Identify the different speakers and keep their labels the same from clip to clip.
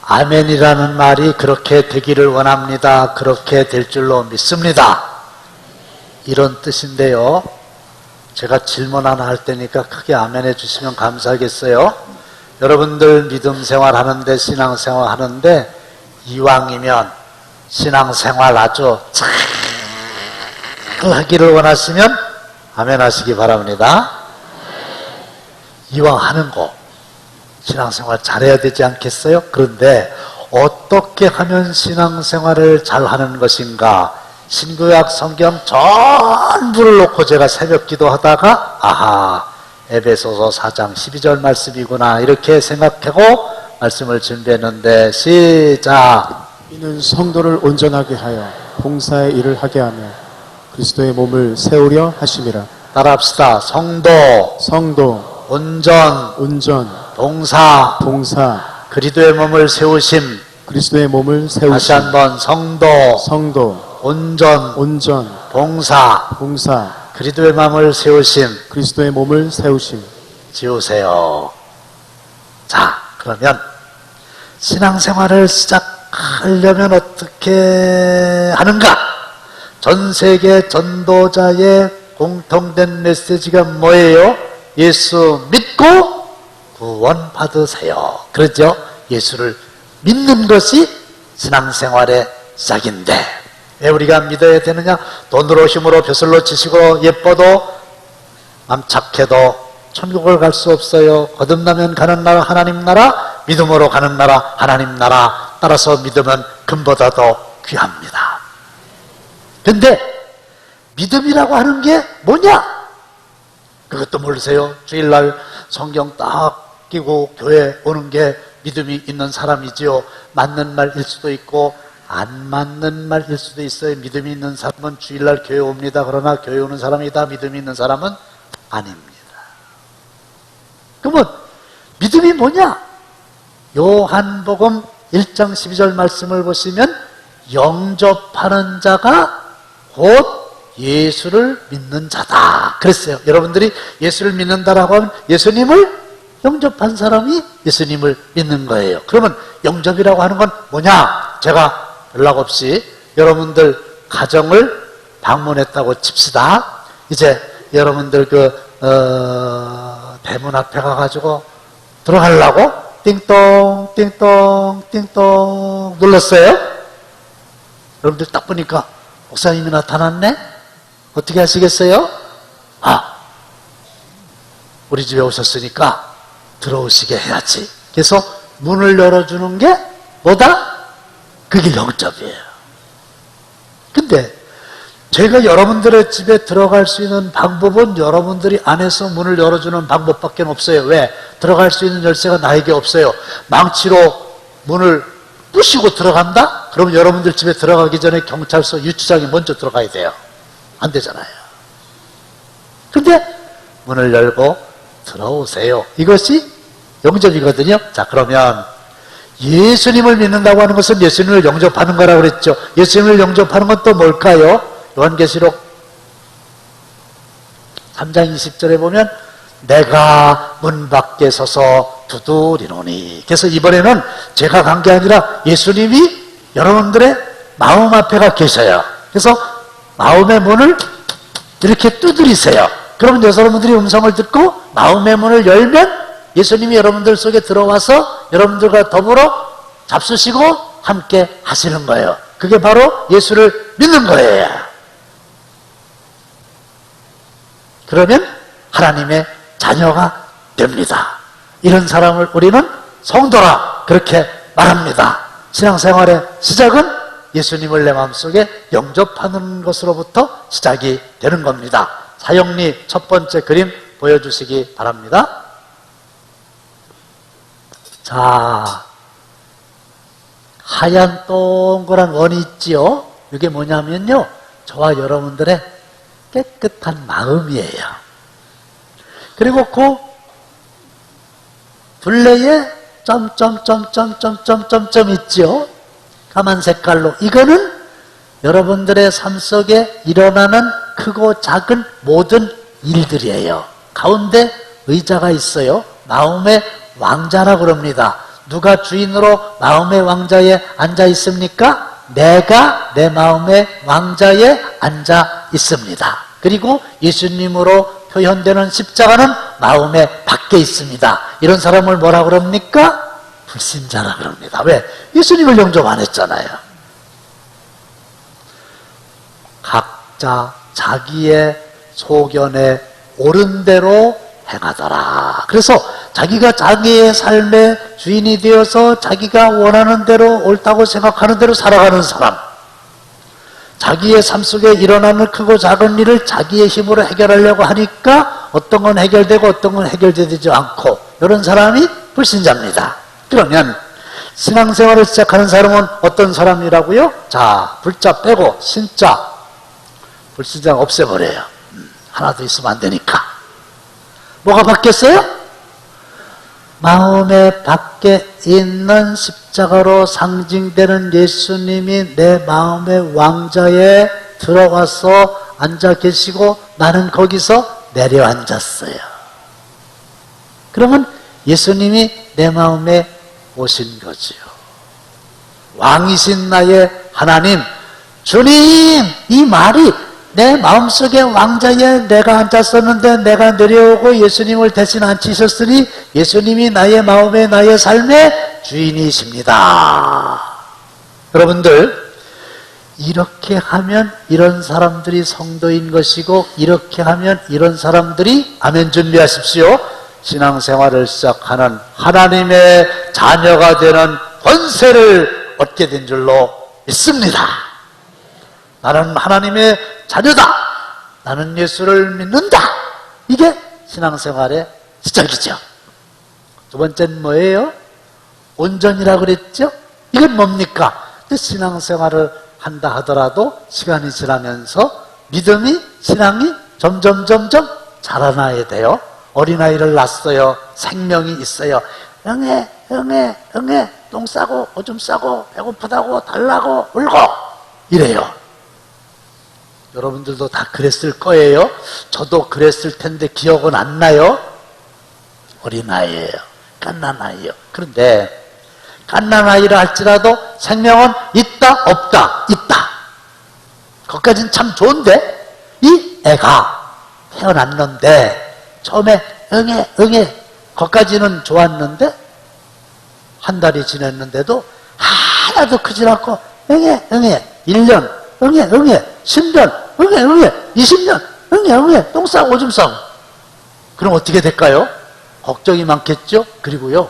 Speaker 1: 아멘이라는 말이 그렇게 되기를 원합니다. 그렇게 될 줄로 믿습니다. 이런 뜻인데요. 제가 질문 하나 할 테니까 크게 아멘해 주시면 감사하겠어요. 여러분들 믿음 생활하는데, 신앙생활 하는데 이왕이면 신앙생활 아주 잘 하기를 원하시면 아멘 하시기 바랍니다. 이왕 하는 거 신앙생활 잘해야 되지 않겠어요? 그런데 어떻게 하면 신앙생활을 잘하는 것인가? 신구약 성경 전부를 놓고 제가 새벽 기도하다가 아하, 에베소서 4장 12절 말씀이구나 이렇게 생각하고 말씀을 준비했는데, 시작.
Speaker 2: 이는 성도를 온전하게 하여 봉사의 일을 하게 하며 그리스도의 몸을 세우려 하심이라.
Speaker 1: 따라합시다. 성도,
Speaker 2: 성도,
Speaker 1: 온전,
Speaker 2: 온전,
Speaker 1: 봉사,
Speaker 2: 봉사,
Speaker 1: 그리스도의 몸을 세우심.
Speaker 2: 그리스도의 몸을
Speaker 1: 다시
Speaker 2: 세우심.
Speaker 1: 한번 성도,
Speaker 2: 성도,
Speaker 1: 온전,
Speaker 2: 온전,
Speaker 1: 봉사,
Speaker 2: 봉사,
Speaker 1: 그리스도의 마음을 세우심.
Speaker 2: 그리스도의 몸을 세우심.
Speaker 1: 지우세요. 자, 그러면 신앙생활을 시작하려면 어떻게 하는가? 전 세계 전도자의 공통된 메시지가 뭐예요? 예수 믿고 구원 받으세요. 그렇죠? 예수를 믿는 것이 신앙생활의 시작인데, 왜 우리가 믿어야 되느냐? 돈으로 힘으로 벼슬로 치시고 예뻐도 맘 착해도 천국을 갈 수 없어요. 거듭나면 가는 나라 하나님 나라, 믿음으로 가는 나라 하나님 나라. 따라서 믿음은 금보다도 귀합니다. 근데 믿음이라고 하는 게 뭐냐? 그것도 모르세요? 주일날 성경 딱 끼고 교회 오는 게 믿음이 있는 사람이지요. 맞는 말일 수도 있고 안 맞는 말일 수도 있어요. 믿음이 있는 사람은 주일날 교회 옵니다. 그러나 교회 오는 사람이다. 믿음이 있는 사람은 아닙니다. 그러면 믿음이 뭐냐? 요한복음 1장 12절 말씀을 보시면 영접하는 자가 곧 예수를 믿는 자다 그랬어요. 여러분들이 예수를 믿는다라고 하면 예수님을 영접한 사람이 예수님을 믿는 거예요. 그러면 영접이라고 하는 건 뭐냐? 제가 연락 없이 여러분들 가정을 방문했다고 칩시다. 이제 여러분들 대문 앞에 가가지고 들어가려고 띵동 띵동 띵동 눌렀어요. 여러분들 딱 보니까 목사님이 나타났네? 어떻게 하시겠어요? 아, 우리 집에 오셨으니까 들어오시게 해야지. 그래서 문을 열어주는 게 뭐다? 그게 영접이에요. 근데 제가 여러분들의 집에 들어갈 수 있는 방법은 여러분들이 안에서 문을 열어주는 방법밖에 없어요. 왜? 들어갈 수 있는 열쇠가 나에게 없어요. 망치로 문을 부시고 들어간다? 그럼 여러분들 집에 들어가기 전에 경찰서 유치장에 먼저 들어가야 돼요. 안 되잖아요. 근데 문을 열고 들어오세요. 이것이 영접이거든요. 자, 그러면 예수님을 믿는다고 하는 것은 예수님을 영접하는 거라고 그랬죠. 예수님을 영접하는 건 또 뭘까요? 요한계시록 3장 20절에 보면 내가 문 밖에 서서 두드리노니. 그래서 이번에는 제가 간 게 아니라 예수님이 여러분들의 마음 앞에 가 계셔요. 그래서 마음의 문을 이렇게 두드리세요. 그러면 여러분들이 음성을 듣고 마음의 문을 열면 예수님이 여러분들 속에 들어와서 여러분들과 더불어 잡수시고 함께 하시는 거예요. 그게 바로 예수를 믿는 거예요. 그러면 하나님의 자녀가 됩니다. 이런 사람을 우리는 성도라 그렇게 말합니다. 신앙생활의 시작은 예수님을 내 마음속에 영접하는 것으로부터 시작이 되는 겁니다. 사형리 첫 번째 그림 보여주시기 바랍니다. 자, 하얀 동그란 원이 있지요? 이게 뭐냐면요, 저와 여러분들의 깨끗한 마음이에요. 그리고 그 둘레에 점점점점점점점 있죠? 까만 색깔로. 이거는 여러분들의 삶 속에 일어나는 크고 작은 모든 일들이에요. 가운데 의자가 있어요. 마음의 왕자라 그럽니다. 누가 주인으로 마음의 왕자에 앉아 있습니까? 내가 내 마음의 왕자에 앉아 있습니다. 그리고 예수님으로 표현되는 십자가는 마음의 밖에 있습니다. 이런 사람을 뭐라 그럽니까? 불신자라 그럽니다. 왜? 예수님을 영접 안 했잖아요. 각자 자기의 소견에 옳은 대로 행하더라. 그래서 자기가 자기의 삶의 주인이 되어서 자기가 원하는 대로 옳다고 생각하는 대로 살아가는 사람, 자기의 삶 속에 일어나는 크고 작은 일을 자기의 힘으로 해결하려고 하니까 어떤 건 해결되고 어떤 건 해결되지 않고, 이런 사람이 불신자입니다. 그러면 신앙생활을 시작하는 사람은 어떤 사람이라고요? 자, 불자 빼고 신자, 불신자 없애버려요. 하나도 있으면 안 되니까. 뭐가 바뀌었어요? 마음의 밖에 있는 십자가로 상징되는 예수님이 내 마음의 왕자에 들어와서 앉아 계시고 나는 거기서 내려앉았어요. 그러면 예수님이 내 마음에 오신 거지요. 왕이신 나의 하나님, 주님, 이 말이 내 마음속에 왕자에 내가 앉았었는데 내가 내려오고 예수님을 대신 앉히셨으니 예수님이 나의 마음에 나의 삶의 주인이십니다. 여러분들, 이렇게 하면 이런 사람들이 성도인 것이고, 이렇게 하면 이런 사람들이, 아멘 준비하십시오, 신앙생활을 시작하는 하나님의 자녀가 되는 권세를 얻게 된 줄로 믿습니다. 나는 하나님의 자녀다. 나는 예수를 믿는다. 이게 신앙생활의 시작이죠. 두 번째는 뭐예요? 온전이라고 그랬죠? 이건 뭡니까? 신앙생활을 한다 하더라도 시간이 지나면서 믿음이, 신앙이 점점 자라나야 돼요. 어린아이를 낳았어요. 생명이 있어요. 응애, 똥 싸고, 오줌 싸고, 배고프다고, 달라고, 울고, 이래요. 여러분들도 다 그랬을 거예요. 저도 그랬을 텐데 기억은 안 나요? 어린아이예요. 갓난아이예요. 그런데 갓난아이라 할지라도 생명은 있다 없다? 있다. 거기까지는 참 좋은데, 이 애가 태어났는데 처음에 응애 거기까지는 좋았는데 한 달이 지났는데도 하나도 크질 않고 응애 1년 응애 10년 응애 20년 응애 똥 싸고 오줌 싸고. 그럼 어떻게 될까요? 걱정이 많겠죠? 그리고요,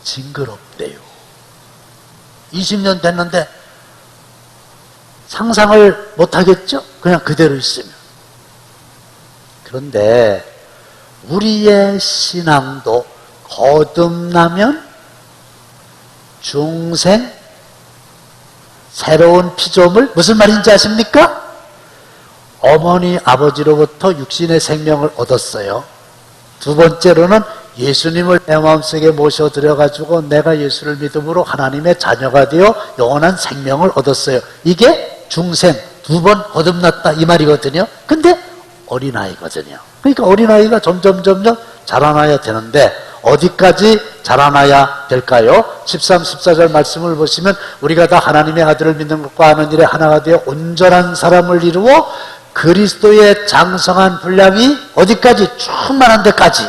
Speaker 1: 징그럽대요. 20년 됐는데 상상을 못하겠죠? 그냥 그대로 있으면. 그런데 우리의 신앙도 거듭나면 중생, 새로운 피조물, 무슨 말인지 아십니까? 어머니 아버지로부터 육신의 생명을 얻었어요. 두 번째로는 예수님을 내 마음속에 모셔들여가지고 내가 예수를 믿음으로 하나님의 자녀가 되어 영원한 생명을 얻었어요. 이게 중생, 두 번 거듭났다 이 말이거든요. 근데 어린아이거든요. 그러니까 어린아이가 점점 자라나야 되는데 어디까지 자라나야 될까요? 13, 14절 말씀을 보시면 우리가 다 하나님의 아들을 믿는 것과 하는 일에 하나가 되어 온전한 사람을 이루어 그리스도의 장성한 분량이 어디까지? 충만한 데까지.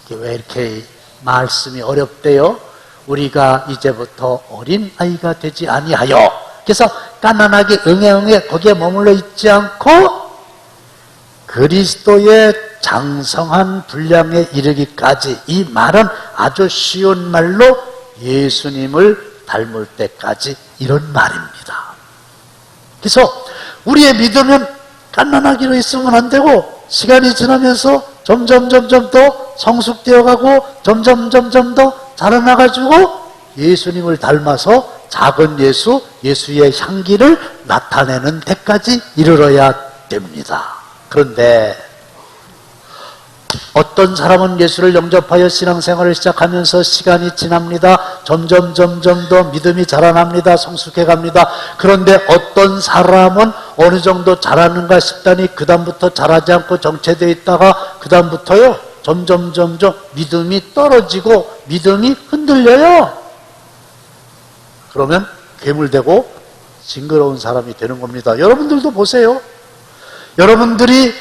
Speaker 1: 이게 왜 이렇게 말씀이 어렵대요? 우리가 이제부터 어린아이가 되지 아니하여, 그래서 가난하게 응애 거기에 머물러 있지 않고 그리스도의 장성한 분량에 이르기까지. 이 말은 아주 쉬운 말로 예수님을 닮을 때까지, 이런 말입니다. 그래서 우리의 믿음은 갓난아기로 있으면 안 되고 시간이 지나면서 점점 더 성숙되어 가고 점점 더 자라나가지고 예수님을 닮아서 작은 예수, 예수의 향기를 나타내는 데까지 이르러야 됩니다. 그런데 어떤 사람은 예수를 영접하여 신앙생활을 시작하면서 시간이 지납니다. 점점 더 믿음이 자라납니다. 성숙해 갑니다. 그런데 어떤 사람은 어느 정도 자라는가 싶다니 그 다음부터 자라지 않고 정체되어 있다가 그 다음부터요 점점 믿음이 떨어지고 믿음이 흔들려요. 그러면 괴물되고 징그러운 사람이 되는 겁니다. 여러분들도 보세요. 여러분들이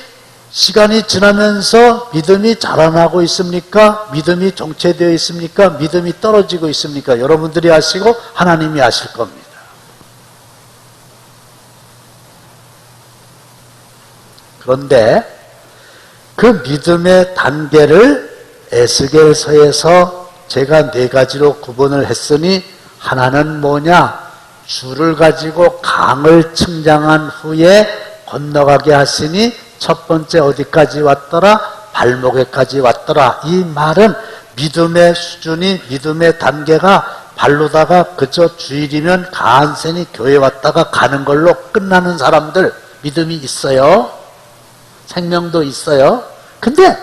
Speaker 1: 시간이 지나면서 믿음이 자라나고 있습니까? 믿음이 정체되어 있습니까? 믿음이 떨어지고 있습니까? 여러분들이 아시고 하나님이 아실 겁니다. 그런데 그 믿음의 단계를 에스겔서에서 제가 4가지로 구분을 했으니, 하나는 뭐냐? 줄을 가지고 강을 측량한 후에 건너가게 하시니 첫 번째 어디까지 왔더라? 발목에까지 왔더라. 이 말은 믿음의 수준이, 믿음의 단계가 발로다가 그저 주일이면 간센히 교회 왔다가 가는 걸로 끝나는 사람들 믿음이 있어요. 생명도 있어요. 근데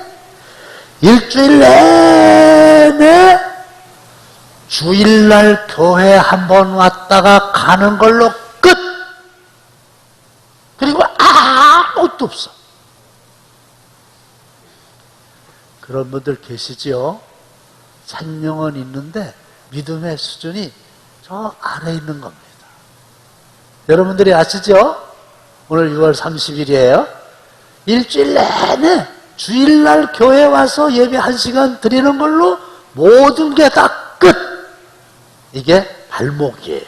Speaker 1: 일주일 내내 주일날 교회 한번 왔다가 가는 걸로 끝! 그리고 아무것도 없어. 그런 분들 계시지요? 생명은 있는데 믿음의 수준이 저 아래에 있는 겁니다. 여러분들이 아시죠? 오늘 6월 30일이에요. 일주일 내내 주일날 교회 와서 예배 1시간 드리는 걸로 모든 게 다 끝! 이게 발목이에요.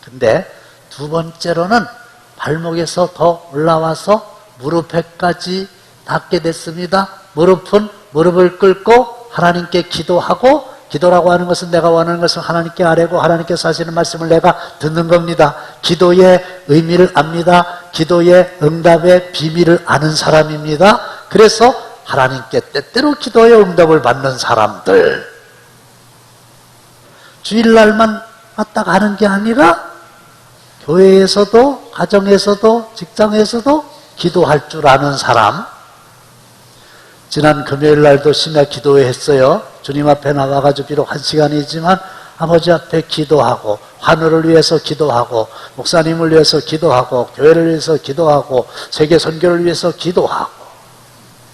Speaker 1: 근데 두 번째로는 발목에서 더 올라와서 무릎에까지 닿게 됐습니다. 무릎은 무릎을 꿇고 하나님께 기도하고, 기도라고 하는 것은 내가 원하는 것을 하나님께 아뢰고 하나님께서 하시는 말씀을 내가 듣는 겁니다. 기도의 의미를 압니다. 기도의 응답의 비밀을 아는 사람입니다. 그래서 하나님께 때때로 기도의 응답을 받는 사람들, 주일날만 왔다 가는 게 아니라 교회에서도 가정에서도 직장에서도 기도할 줄 아는 사람. 지난 금요일날도 심야 기도회 했어요. 주님 앞에 나와가지고 비록 1시간이지만 아버지 앞에 기도하고, 하늘을 위해서 기도하고, 목사님을 위해서 기도하고, 교회를 위해서 기도하고, 세계 선교를 위해서 기도하고,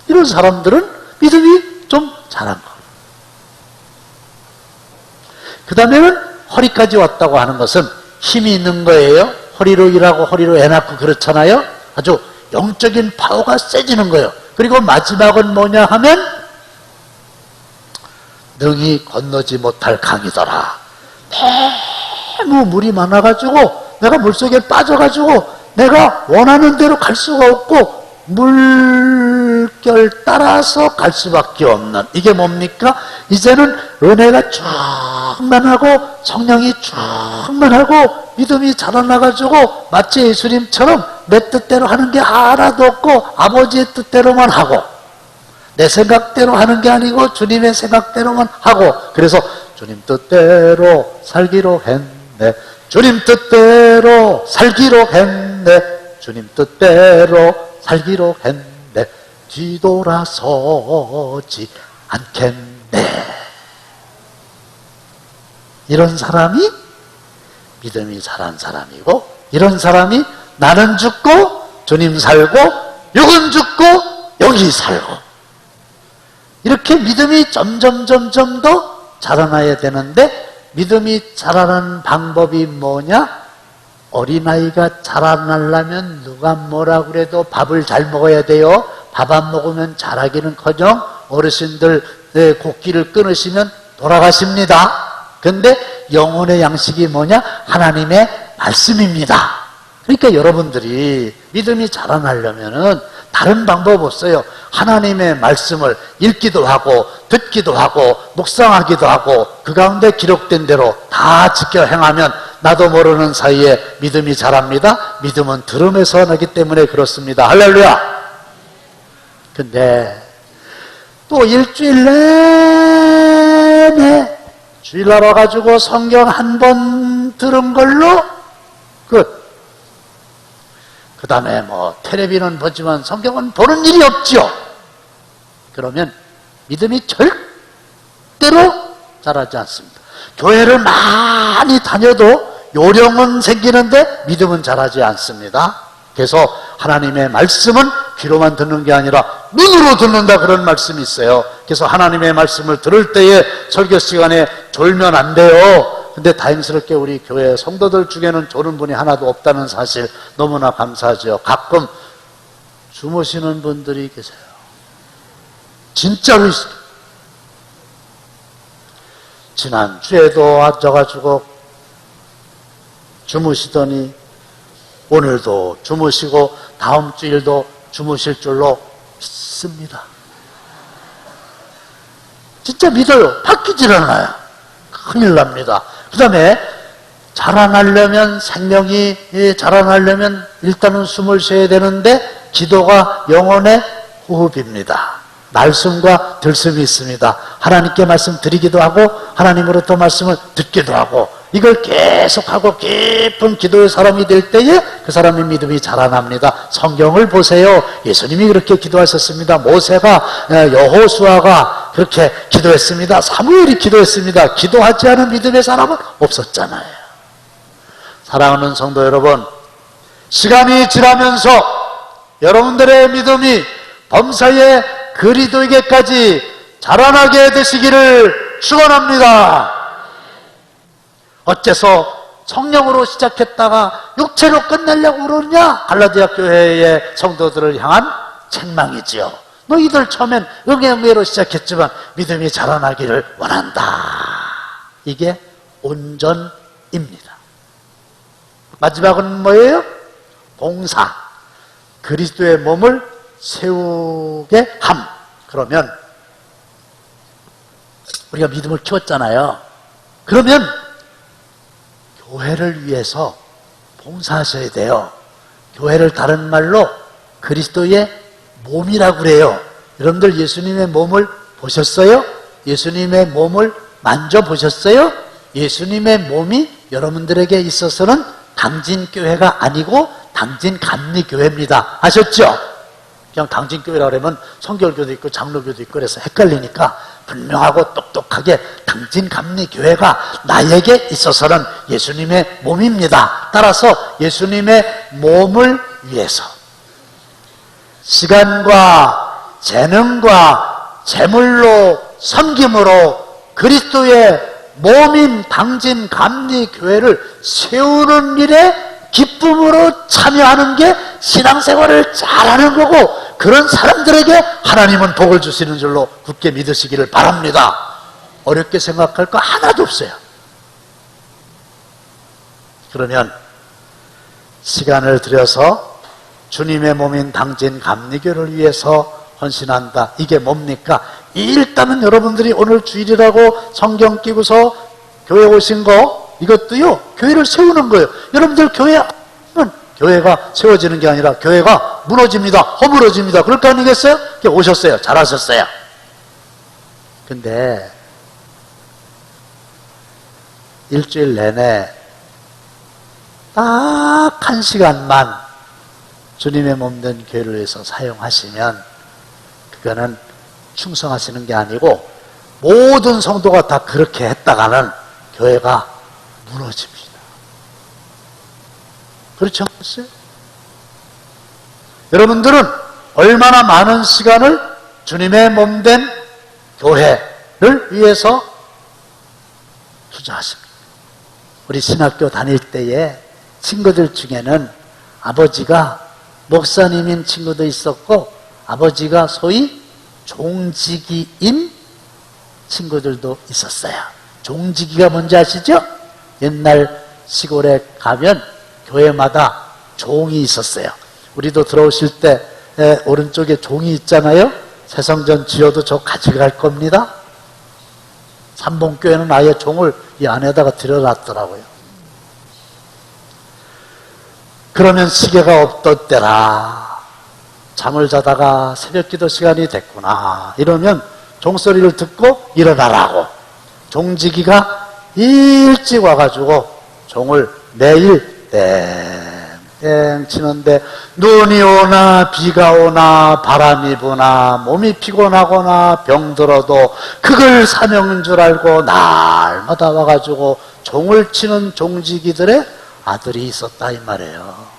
Speaker 1: 이런 사람들은 믿음이 좀 자란 거. 그 다음에는 허리까지 왔다고 하는 것은 힘이 있는 거예요. 허리로 일하고 허리로 애 낳고 그렇잖아요. 아주 영적인 파워가 세지는 거예요. 그리고 마지막은 뭐냐 하면 능히 건너지 못할 강이더라. 너무 물이 많아가지고 내가 물속에 빠져가지고 내가 원하는 대로 갈 수가 없고 물결 따라서 갈 수밖에 없는, 이게 뭡니까? 이제는 은혜가 충만하고 성령이 충만하고 믿음이 자라나가지고 마치 예수님처럼 내 뜻대로 하는 게 하나도 없고 아버지의 뜻대로만 하고, 내 생각대로 하는 게 아니고 주님의 생각대로만 하고, 그래서 주님 뜻대로 살기로 했네, 주님 뜻대로 살기로 했네, 주님 뜻대로 살기로 했네, 뒤돌아서지 않겠네. 이런 사람이 믿음이 자란 사람이고, 이런 사람이 나는 죽고 주님 살고 육은 죽고 영이 살고, 이렇게 믿음이 점점 더 자라나야 되는데, 믿음이 자라는 방법이 뭐냐? 어린아이가 자라나려면 누가 뭐라 그래도 밥을 잘 먹어야 돼요. 밥 안 먹으면 자라기는커녕 어르신들 곡기를 끊으시면 돌아가십니다. 근데 영혼의 양식이 뭐냐? 하나님의 말씀입니다. 그러니까 여러분들이 믿음이 자라나려면은 다른 방법 없어요. 하나님의 말씀을 읽기도 하고 듣기도 하고 묵상하기도 하고 그 가운데 기록된 대로 다 지켜 행하면 나도 모르는 사이에 믿음이 자랍니다. 믿음은 들음에서 나기 때문에 그렇습니다. 할렐루야. 근데 또 일주일 내내 주일날 와가지고 성경 한 번 들은 걸로 끝. 그 다음에 뭐 텔레비는 보지만 성경은 보는 일이 없죠. 그러면 믿음이 절대로 자라지 않습니다. 교회를 많이 다녀도 요령은 생기는데 믿음은 자라지 않습니다. 그래서 하나님의 말씀은 귀로만 듣는 게 아니라 눈으로 듣는다, 그런 말씀이 있어요. 그래서 하나님의 말씀을 들을 때에 설교 시간에 졸면 안 돼요. 근데 다행스럽게 우리 교회 성도들 중에는 졸은 분이 하나도 없다는 사실 너무나 감사하죠. 가끔 주무시는 분들이 계세요. 진짜로 있어요. 지난주에도 앉아가지고 주무시더니 오늘도 주무시고 다음 주일도 주무실 줄로 믿습니다. 진짜 믿어요. 바뀌질 않아요. 큰일 납니다. 그 다음에 자라나려면, 생명이 자라나려면 일단은 숨을 쉬어야 되는데 기도가 영혼의 호흡입니다. 날숨과 들숨이 있습니다. 하나님께 말씀 드리기도 하고 하나님으로부터 말씀을 듣기도 하고, 이걸 계속하고 깊은 기도의 사람이 될 때에 그 사람의 믿음이 자라납니다. 성경을 보세요. 예수님이 그렇게 기도하셨습니다. 모세가, 여호수아가 그렇게 기도했습니다. 사무엘이 기도했습니다. 기도하지 않은 믿음의 사람은 없었잖아요. 사랑하는 성도 여러분, 시간이 지나면서 여러분들의 믿음이 범사의 그리스도에게까지 자라나게 되시기를 축원합니다. 어째서 성령으로 시작했다가 육체로 끝내려고 그러느냐? 갈라디아 교회의 성도들을 향한 책망이지요. 너희들 처음엔 응애응애로 시작했지만 믿음이 자라나기를 원한다. 이게 온전입니다. 마지막은 뭐예요? 봉사. 그리스도의 몸을 세우게 함. 그러면 우리가 믿음을 키웠잖아요. 그러면 교회를 위해서 봉사하셔야 돼요. 교회를 다른 말로 그리스도의 몸이라고 그래요. 여러분들 예수님의 몸을 보셨어요? 예수님의 몸을 만져보셨어요? 예수님의 몸이 여러분들에게 있어서는 당진교회가 아니고 당진감리교회입니다. 아셨죠? 그냥 당진교회라고 하면 성결교도 있고 장로교도 있고 그래서 헷갈리니까 분명하고 똑똑하게 당진감리교회가 나에게 있어서는 예수님의 몸입니다. 따라서 예수님의 몸을 위해서 시간과 재능과 재물로 섬김으로 그리스도의 몸인 당진감리교회를 세우는 일에 기쁨으로 참여하는 게 신앙생활을 잘하는 거고, 그런 사람들에게 하나님은 복을 주시는 줄로 굳게 믿으시기를 바랍니다. 어렵게 생각할 거 하나도 없어요. 그러면 시간을 들여서 주님의 몸인 당진감리교를 위해서 헌신한다. 이게 뭡니까? 일단은 여러분들이 오늘 주일이라고 성경 끼고서 교회 오신 거, 이것도요, 교회를 세우는 거예요. 여러분들 교회는 교회가 세워지는 게 아니라 교회가 무너집니다. 허물어집니다. 그럴 거 아니겠어요? 오셨어요. 잘하셨어요. 근데 일주일 내내 딱 1시간만 주님의 몸된 교회를 위해서 사용하시면 그거는 충성하시는 게 아니고 모든 성도가 다 그렇게 했다가는 교회가 무너집니다. 그렇지 않겠어요? 여러분들은 얼마나 많은 시간을 주님의 몸된 교회를 위해서 투자하십니까? 우리 신학교 다닐 때에 친구들 중에는 아버지가 목사님인 친구도 있었고 아버지가 소위 종직이인 친구들도 있었어요. 종직이가 뭔지 아시죠? 옛날 시골에 가면 교회마다 종이 있었어요. 우리도 들어오실 때 오른쪽에 종이 있잖아요. 새성전 지어도 저 가져갈 겁니다. 삼봉교회는 아예 종을 이 안에다가 들여놨더라고요. 그러면 시계가 없던 때라 잠을 자다가 새벽 기도 시간이 됐구나 이러면 종소리를 듣고 일어나라고 종지기가 일찍 와가지고 종을 매일 땡땡 치는데 눈이 오나 비가 오나 바람이 부나 몸이 피곤하거나 병들어도 그걸 사명인 줄 알고 날마다 와가지고 종을 치는 종지기들의 아들이 있었다 이 말이에요.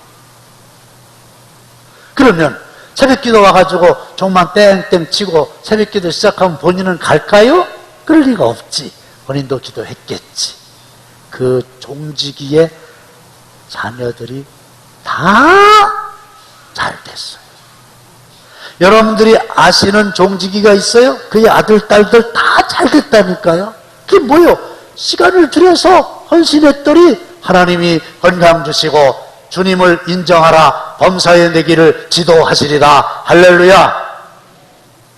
Speaker 1: 그러면 새벽기도 와가지고 종만 땡땡 치고 새벽기도 시작하면 본인은 갈까요? 그럴 리가 없지. 본인도 기도했겠지. 그 종지기에 자녀들이 다 잘 됐어요. 여러분들이 아시는 종지기가 있어요? 그의 아들, 딸들 다 잘 됐다니까요. 그게 뭐요? 시간을 들여서 헌신했더니 하나님이 건강 주시고 주님을 인정하라, 범사에 내기를 지도하시리라. 할렐루야.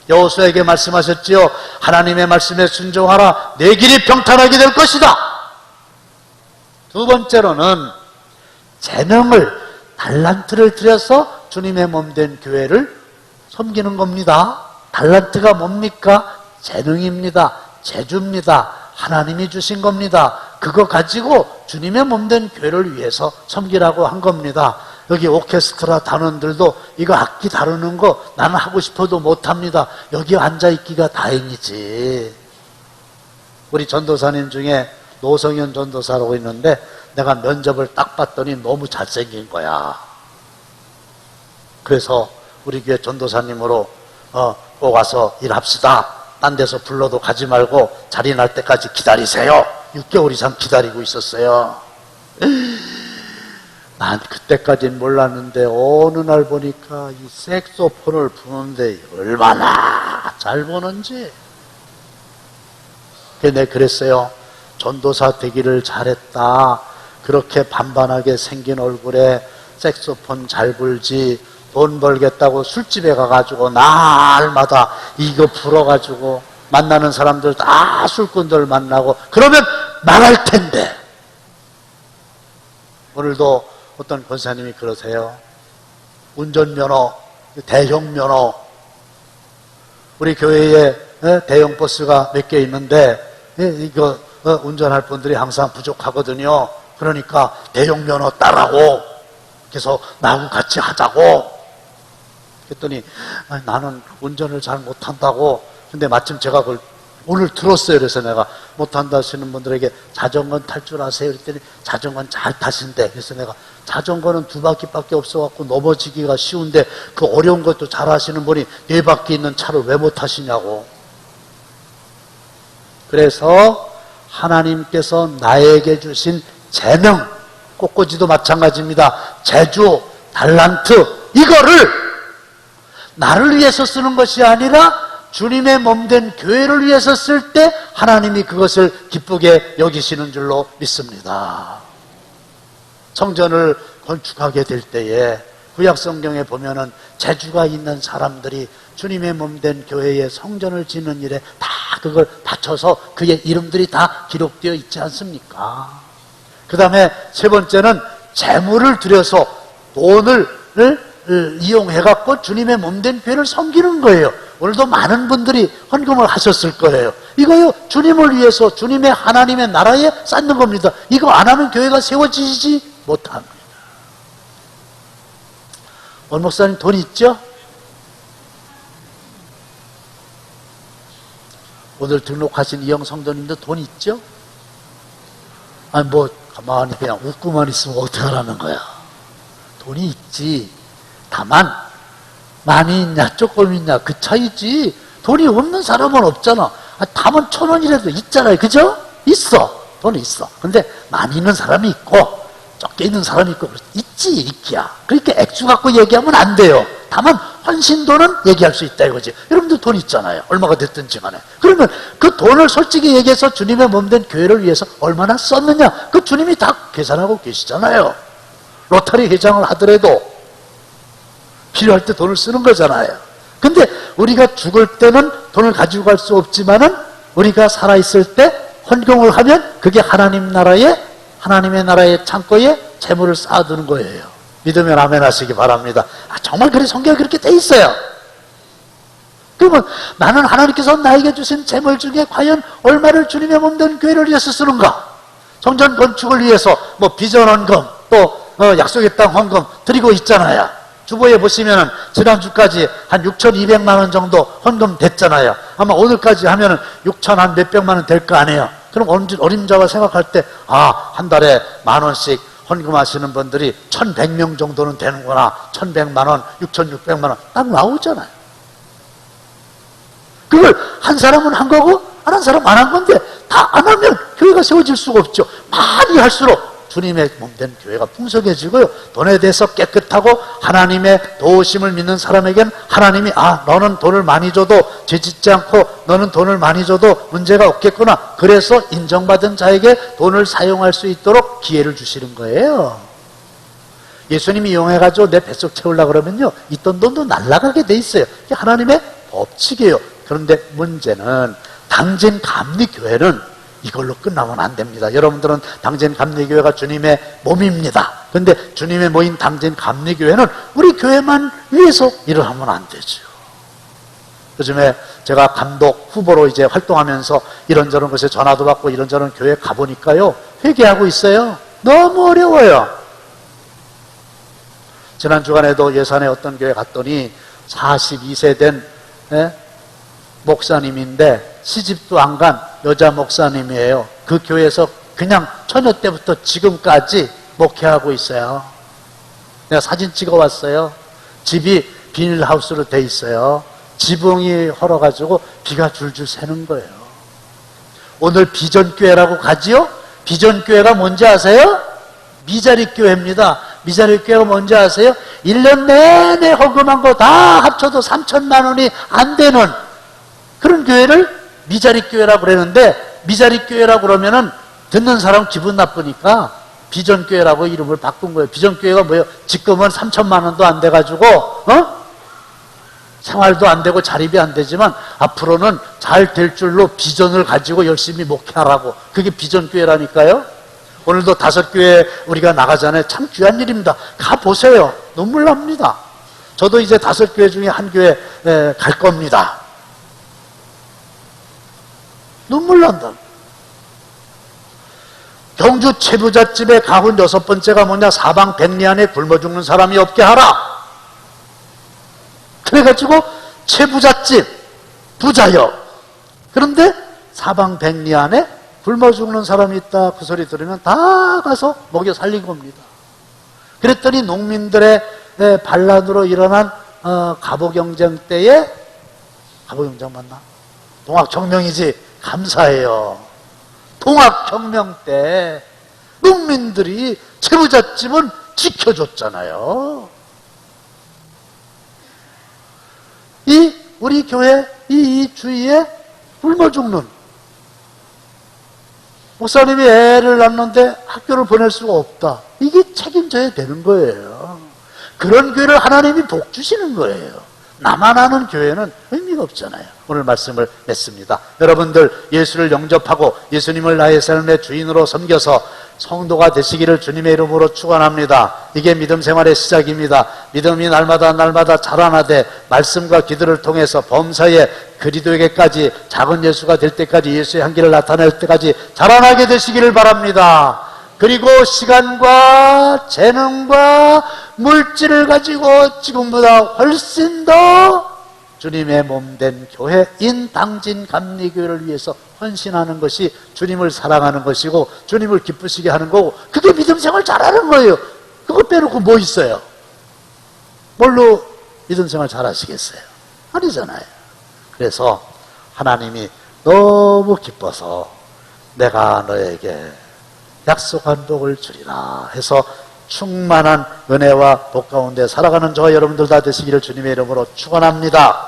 Speaker 1: 여호수아에게 말씀하셨지요. 하나님의 말씀에 순종하라, 내 길이 평탄하게 될 것이다. 두 번째로는 재능을, 달란트를 들여서 주님의 몸된 교회를 섬기는 겁니다. 달란트가 뭡니까? 재능입니다. 재주입니다. 하나님이 주신 겁니다. 그거 가지고 주님의 몸된 교회를 위해서 섬기라고 한 겁니다. 여기 오케스트라 단원들도 이거 악기 다루는 거 나는 하고 싶어도 못합니다. 여기 앉아있기가 다행이지. 우리 전도사님 중에 노성현 전도사라고 있는데 내가 면접을 딱 봤더니 너무 잘생긴 거야. 그래서 우리 교회 전도사님으로 꼭 와서 일합시다. 딴 데서 불러도 가지 말고 자리 날 때까지 기다리세요. 6개월 이상 기다리고 있었어요. 난 그때까진 몰랐는데 어느 날 보니까 이 색소폰을 부는데 얼마나 잘 부는지. 내가 그랬어요. 전도사 되기를 잘했다. 그렇게 반반하게 생긴 얼굴에 색소폰 잘 불지, 돈 벌겠다고 술집에 가가지고 날마다 이거 불어가지고 만나는 사람들 다 술꾼들 만나고 그러면 망할 텐데. 오늘도 어떤 권사님이 그러세요. 운전면허, 대형면허, 우리 교회에 대형 버스가 몇 개 있는데 이거 운전할 분들이 항상 부족하거든요. 그러니까 대형면허 따라고, 그래서 나하고 같이 하자고. 그랬더니 나는 운전을 잘 못한다고. 근데 마침 제가 그걸 오늘 들었어요. 그래서 내가 못한다 하시는 분들에게 자전거 탈 줄 아세요? 그랬더니 자전거는 잘 타신대. 그래서 내가 자전거는 2바퀴밖에 없어갖고 넘어지기가 쉬운데 그 어려운 것도 잘 하시는 분이 4바퀴 있는 차를 왜 못 타시냐고. 그래서 하나님께서 나에게 주신 재능, 꽃꽂이도 마찬가지입니다. 재주, 달란트, 이거를 나를 위해서 쓰는 것이 아니라 주님의 몸된 교회를 위해서 쓸 때 하나님이 그것을 기쁘게 여기시는 줄로 믿습니다. 성전을 건축하게 될 때에 구약성경에 보면은 재주가 있는 사람들이 주님의 몸된 교회에 성전을 짓는 일에 다 그걸 바쳐서 그의 이름들이 다 기록되어 있지 않습니까? 그 다음에 세 번째는 재물을 들여서 돈을 이용해갖고 주님의 몸된 교회를 섬기는 거예요. 오늘도 많은 분들이 헌금을 하셨을 거예요. 이거요, 주님을 위해서 주님의 하나님의 나라에 쌓는 겁니다. 이거 안 하면 교회가 세워지지 못합니다. 원 목사님 돈 있죠? 오늘 등록하신 이영 성도님도 돈 있죠? 아니 뭐 가만히 그냥 웃고만 있으면 어떡하라는 거야. 돈이 있지. 다만 많이 있냐 조금 있냐 그 차이지. 돈이 없는 사람은 없잖아. 다만 1,000원이라도 있잖아요. 그죠? 있어. 돈이 있어. 근데 많이 있는 사람이 있고 적게 있는 사람이 있고 있지. 있기야. 그러니까 액수 갖고 얘기하면 안 돼요. 다만 헌신도는 얘기할 수 있다 이거지. 여러분들 돈 있잖아요. 얼마가 됐든지 간에. 그러면 그 돈을 솔직히 얘기해서 주님의 몸된 교회를 위해서 얼마나 썼느냐, 그 주님이 다 계산하고 계시잖아요. 로터리 회장을 하더라도 필요할 때 돈을 쓰는 거잖아요. 근데 우리가 죽을 때는 돈을 가지고 갈 수 없지만은 우리가 살아있을 때 헌금을 하면 그게 하나님의 나라의 창고에 재물을 쌓아두는 거예요. 믿으면 아멘 하시기 바랍니다. 정말 그래, 성경에 그렇게 돼 있어요. 그러면 나는 하나님께서 나에게 주신 재물 중에 과연 얼마를 주님의 몸된 교회를 위해서 쓰는가? 성전 건축을 위해서 뭐 비전 헌금, 또 약속의 땅 헌금 드리고 있잖아요. 주보에 보시면은 지난주까지 한 6,200만 원 정도 헌금 됐잖아요. 아마 오늘까지 하면은 6천 한 몇백만 원 될 거 아니에요. 그럼 어림잡아 생각할 때 한 달에 10,000원씩 헌금하시는 분들이 1,100명 정도는 되는구나. 1,100만 원, 6,600만 원 딱 나오잖아요. 그걸 한 사람은 한 거고 한 사람은 안 한 건데 다 안 하면 교회가 세워질 수가 없죠. 많이 할수록 주님의 몸된 교회가 풍성해지고요. 돈에 대해서 깨끗하고 하나님의 도우심을 믿는 사람에겐 하나님이 너는 돈을 많이 줘도 죄짓지 않고 너는 돈을 많이 줘도 문제가 없겠구나. 그래서 인정받은 자에게 돈을 사용할 수 있도록 기회를 주시는 거예요. 예수님이 이용해가지고 내 뱃속 채우려고 그러면요, 있던 돈도 날아가게 돼 있어요. 이게 하나님의 법칙이에요. 그런데 문제는 당진 감리교회는 이걸로 끝나면 안 됩니다. 여러분들은 당진 감리교회가 주님의 몸입니다. 그런데 주님의 모인 당진 감리교회는 우리 교회만 위해서 일을 하면 안 되죠. 요즘에 제가 감독 후보로 이제 활동하면서 이런저런 것에 전화도 받고 이런저런 교회 가보니까요, 회개하고 있어요. 너무 어려워요. 지난 주간에도 예산에 어떤 교회 갔더니 42세 된 목사님인데 시집도 안 간 여자 목사님이에요. 그 교회에서 그냥 처녀 때부터 지금까지 목회하고 있어요. 내가 사진 찍어왔어요. 집이 비닐하우스로 돼 있어요. 지붕이 헐어가지고 비가 줄줄 새는 거예요. 오늘 비전교회라고 가지요? 비전교회가 뭔지 아세요? 미자립교회입니다. 미자립교회가 뭔지 아세요? 1년 내내 헌금한 거 다 합쳐도 3천만 원이 안 되는 그런 교회를 미자립교회라고 그러는데, 미자립교회라고 그러면은 듣는 사람 기분 나쁘니까 비전교회라고 이름을 바꾼 거예요. 비전교회가 뭐예요? 지금은 3천만 원도 안 돼가지고 생활도 안 되고 자립이 안 되지만 앞으로는 잘 될 줄로 비전을 가지고 열심히 목회하라고. 그게 비전교회라니까요. 오늘도 5교회 우리가 나가잖아요. 참 귀한 일입니다. 가보세요. 눈물 납니다. 저도 이제 5교회 중에 한 교회 갈 겁니다. 눈물 난다. 경주 채부잣집의 가훈 6번째가 뭐냐? 사방백리 안에 굶어 죽는 사람이 없게 하라. 그래가지고 채부잣집 부자여. 그런데 사방백리 안에 굶어 죽는 사람이 있다. 그 소리 들으면 다 가서 먹여 살린 겁니다. 그랬더니 농민들의 반란으로 일어난 갑오경쟁 때에, 갑오경쟁 맞나? 동학혁명이지. 감사해요. 동학혁명 때 농민들이 채부잣집은 지켜줬잖아요. 우리 교회 이 주위에 굶어 죽는 목사님이 애를 낳는데 학교를 보낼 수가 없다. 이게 책임져야 되는 거예요. 그런 교회를 하나님이 복 주시는 거예요. 나만 아는 교회는 의미가 없잖아요. 오늘 말씀을 맺습니다. 여러분들 예수를 영접하고 예수님을 나의 삶의 주인으로 섬겨서 성도가 되시기를 주님의 이름으로 축원합니다. 이게 믿음 생활의 시작입니다. 믿음이 날마다 자라나되 말씀과 기도를 통해서 범사에 그리스도에게까지 작은 예수가 될 때까지, 예수의 향기를 나타낼 때까지 자라나게 되시기를 바랍니다. 그리고 시간과 재능과 물질을 가지고 지금보다 훨씬 더 주님의 몸된 교회인 당진 감리교회를 위해서 헌신하는 것이 주님을 사랑하는 것이고 주님을 기쁘시게 하는 거고, 그게 믿음 생활 잘하는 거예요. 그거 빼놓고 뭐 있어요? 뭘로 믿음 생활 잘하시겠어요? 아니잖아요. 그래서 하나님이 너무 기뻐서 내가 너에게 약속한 복을 주리라 해서 충만한 은혜와 복 가운데 살아가는 저와 여러분들 다 되시기를 주님의 이름으로 축원합니다.